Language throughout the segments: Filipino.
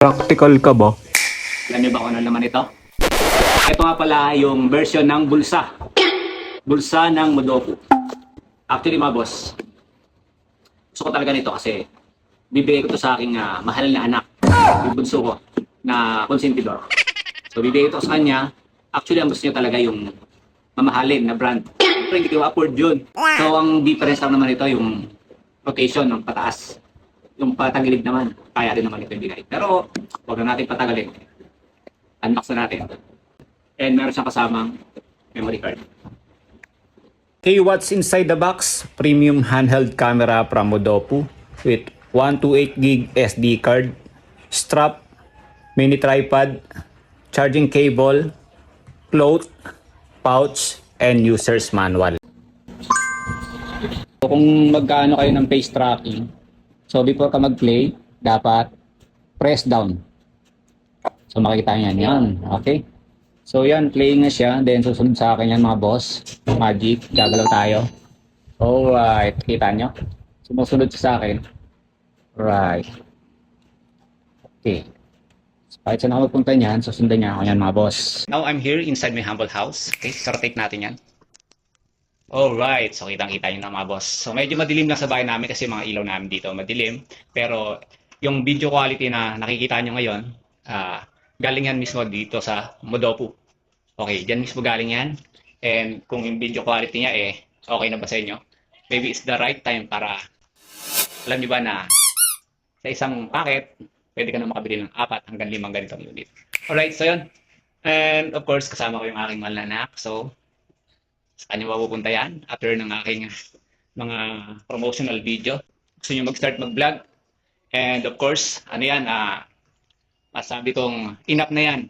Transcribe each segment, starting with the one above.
Practical ka ba? Alam niyo ba kung ano naman ito? Ito nga pala yung version ng bulsa. Bulsa ng Modopu. Actually mga boss, gusto ko talaga nito kasi bibigay ko to sa aking mahal na anak. Yung bunso ko na konsentidor. So bibigay ko to sa kanya. Actually ang gusto niya talaga yung mamahalin na brand. Pero hindi ko afford yun. So ang difference lang naman ito yung rotation ng pataas. Yung patagilid naman, kaya din naman ito ibigay. Pero huwag na natin patagalin. Unbox na natin. And meron siyang kasamang memory card. Okay, what's inside the box? Premium handheld camera from Modopu with 128GB SD card, strap, mini tripod, charging cable, cloth, pouch, and user's manual. So, kung magkaano kayo ng face tracking, so before ka mag-play, dapat press down. So makikita niyan yan. Okay? So yan, playing na siya. Then susunod sa akin yan mga boss. Magic, gagalaw tayo. Alright, kita nyo? Sumusunod siya sa akin. Right. Okay. So, kahit saan ako magpunta niyan, susundan niya ako yan mga boss. Now I'm here inside my humble house. Okay, so rotate natin yan. Alright, so kitang-kita nyo na mga boss. So medyo madilim lang sa bahay namin kasi mga ilaw namin dito madilim. Pero yung video quality na nakikita nyo ngayon, galing yan mismo dito sa Modopu. Okay, dyan mismo galing yan. And kung yung video quality niya okay na ba sa inyo? Maybe it's the right time para, alam nyo ba na sa isang packet, pwede ka na makabili ng 4 hanggang 5 ganitong unit. Alright, so yun. And of course, kasama ko yung aking mahal na anak. So, sa kanya mapupunta yan after ng aking mga promotional video. Gusto nyo mag-start mag-vlog. And of course, ano yan, masabi kong enough na yan.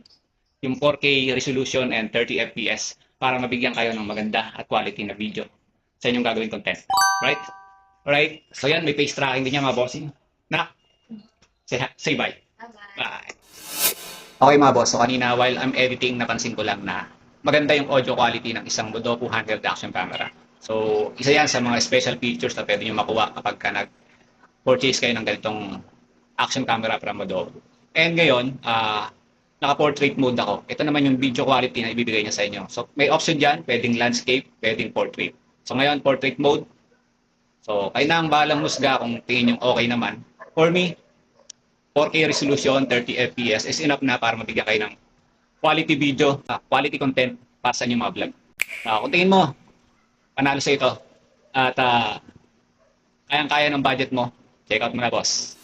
Yung 4K resolution and 30 FPS para mabigyan kayo ng maganda at quality na video sa inyong gagawin content. Right? Alright? So yan, may face tracking din yan mga bossing. Na, say bye. Bye. Okay mga boss, so kanina while I'm editing, napansin ko lang na maganda yung audio quality ng isang Modopu handheld action camera. So, isa yan sa mga special features na pwede nyo makuha kapag ka nag-purchase kayo ng ganitong action camera from Modopu. And ngayon, naka-portrait mode ako. Ito naman yung video quality na ibibigay niya sa inyo. So, may option dyan, pwedeng landscape, pwedeng portrait. So, ngayon, portrait mode. So, kayo na ang bahalang musga kung tingin yung okay naman. For me, 4K resolution, 30 FPS is enough na para mabigyan kayo ng quality video, quality content para sa inyong mga vlog. Kung tingin mo, panalo sa ito, at kayang-kaya ng budget mo, check out mo na boss.